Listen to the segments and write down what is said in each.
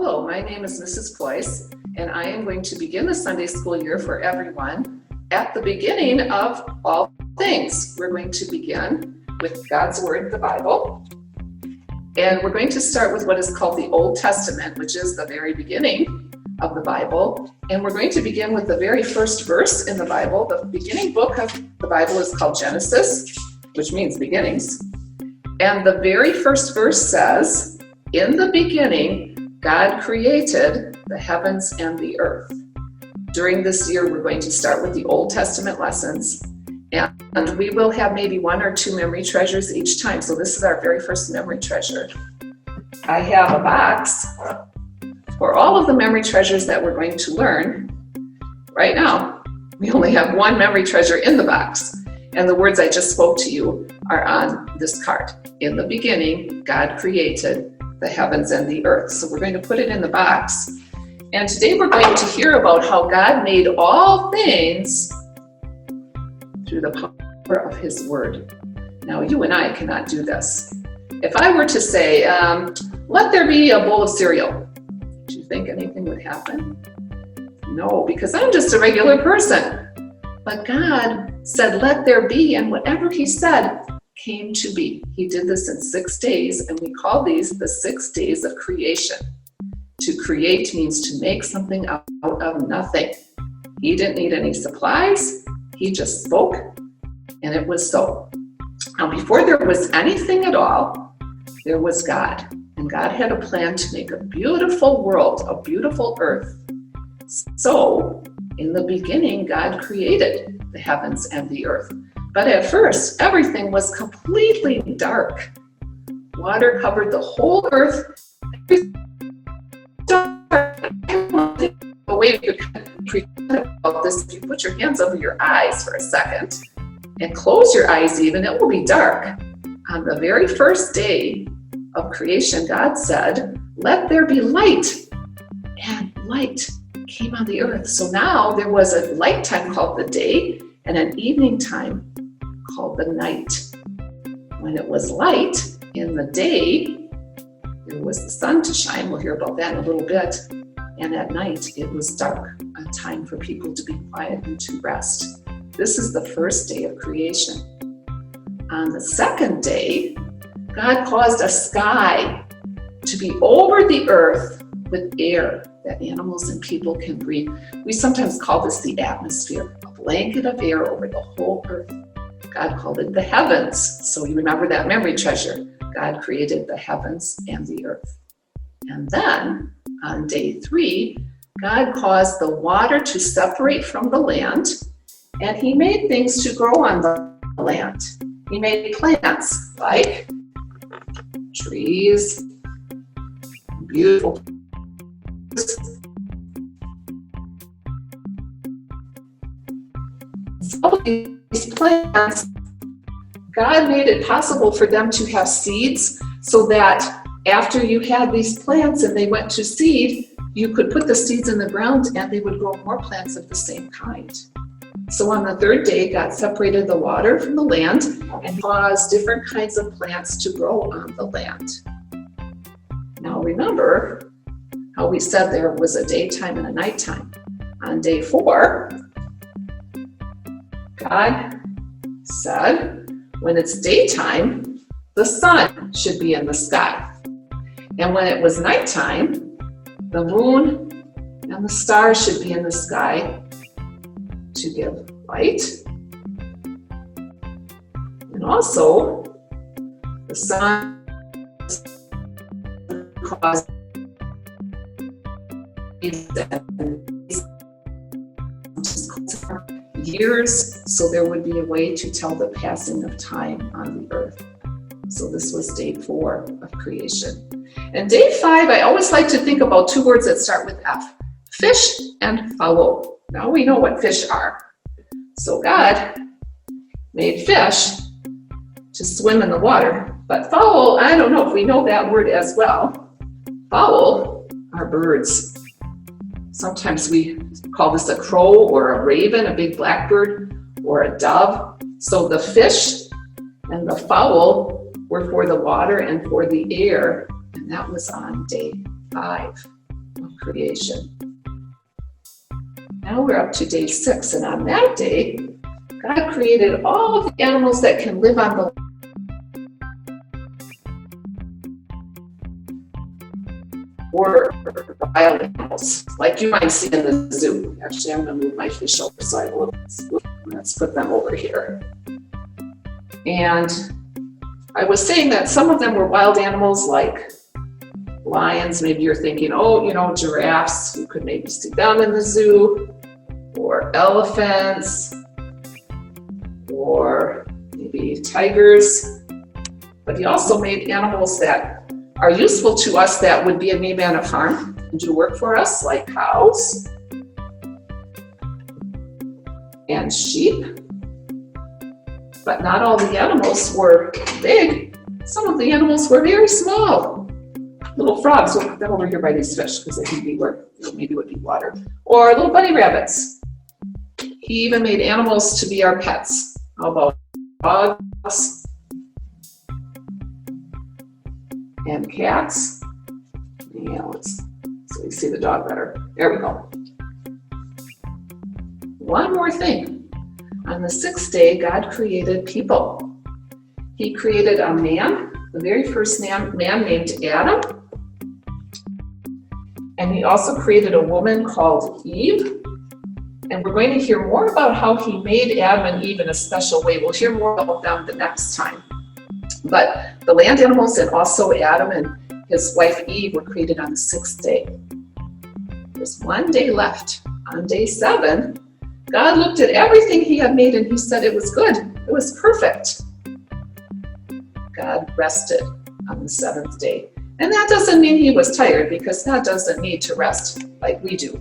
Hello, my name is Mrs. Ployce, and I am going to begin the Sunday school year for everyone at the beginning of all things. We're going to begin with God's Word, the Bible, and we're going to start with what is called the Old Testament, which is the very beginning of the Bible, and we're going to begin with the very first verse in the Bible. The beginning book of the Bible is called Genesis, which means beginnings, and the very first verse says, "In the beginning, God created the heavens and the earth." During this year, we're going to start with the Old Testament lessons, and we will have maybe one or two memory treasures each time. So this is our very first memory treasure. I have a box for all of the memory treasures that we're going to learn. Right now, we only have one memory treasure in the box, and the words I just spoke to you are on this card. In the beginning, God created the heavens and the earth. So we're going to put it in the box. And today we're going to hear about how God made all things through the power of His Word. Now, you and I cannot do this. If I were to say, let there be a bowl of cereal, do you think anything would happen? No, because I'm just a regular person. But God said, let there be, and whatever He said came to be. He did this in 6 days, and we call these the 6 days of creation. To create means to make something out of nothing. He didn't need any supplies. He just spoke, and it was so. Now, before there was anything at all, there was God. And God had a plan to make a beautiful world, a beautiful earth. So, in the beginning, God created the heavens and the earth. But at first, everything was completely dark. Water covered the whole earth. A way you could pretend about this, if you put your hands over your eyes for a second and close your eyes even, it will be dark. On the very first day of creation, God said, let there be light. And light came on the earth. So now there was a light time called the day and an evening time called the night. When it was light in the day, there was the sun to shine. We'll hear about that in a little bit. And at night, it was dark, a time for people to be quiet and to rest. This is the first day of creation. On the second day, God caused a sky to be over the earth with air that animals and people can breathe. We sometimes call this the atmosphere, a blanket of air over the whole earth. God called it the heavens. So you remember that memory treasure. God created the heavens and the earth. And then on day 3, God caused the water to separate from the land, and He made things to grow on the land. He made plants like trees, beautiful all of these plants. God made it possible for them to have seeds so that after you had these plants and they went to seed, you could put the seeds in the ground and they would grow more plants of the same kind. So on the third day, God separated the water from the land and caused different kinds of plants to grow on the land. Now remember how we said there was a daytime and a nighttime. On day 4, God said, when it's daytime, the sun should be in the sky. And when it was nighttime, the moon and the stars should be in the sky to give light. And also, the sun caused years, so there would be a way to tell the passing of time on the earth. So this was day 4 of creation. And day 5, I always like to think about 2 words that start with F, fish and fowl. Now we know what fish are. So God made fish to swim in the water, but fowl, I don't know if we know that word as well. Fowl are birds. Sometimes we call this a crow or a raven, a big blackbird, or a dove. So the fish and the fowl were for the water and for the air, and that was on day 5. creation. Now we're up to day 6, and on that day, God created all of the animals that can live on the or wild animals, like you might see in the zoo. Actually, I'm going to move my fish over so I have a little scoop. Let's put them over here. And I was saying that some of them were wild animals like lions. Maybe you're thinking, oh, giraffes. You could maybe see them in the zoo. Or elephants. Or maybe tigers. But he also made animals that are useful to us that would be maybe on a farm and do work for us, like cows and sheep. But not all the animals were big. Some of the animals were very small. Little frogs, we'll put them over here by these fish because they can be where maybe would be water. Or little bunny rabbits. He even made animals to be our pets. How about dogs? And cats. Yeah, so we see the dog better. There we go. One more thing. On the 6th day, God created people. He created a man, the very first man named Adam. And he also created a woman called Eve. And we're going to hear more about how he made Adam and Eve in a special way. We'll hear more about them the next time. But the land animals and also Adam and his wife Eve were created on the 6th day. There's one day left. On day 7, God looked at everything he had made and he said it was good. It was perfect. God rested on the 7th day. And that doesn't mean he was tired, because God doesn't need to rest like we do.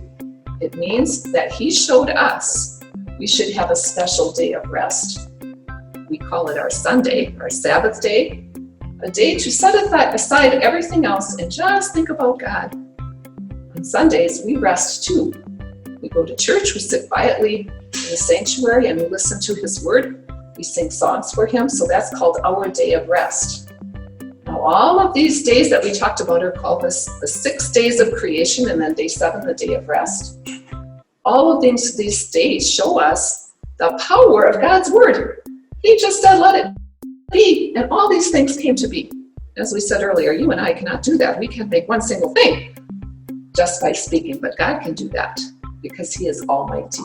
It means that he showed us we should have a special day of rest. We call it our Sunday, our Sabbath day, a day to set aside everything else and just think about God. On Sundays, we rest too. We go to church, we sit quietly in the sanctuary, and we listen to his word. We sing songs for him, so that's called our day of rest. Now, all of these days that we talked about are called the 6 days of creation, and then day 7, the day of rest. All of these days show us the power of God's word. He just said, let it be, and all these things came to be. As we said earlier, you and I cannot do that. We can't make one single thing just by speaking, but God can do that because he is almighty.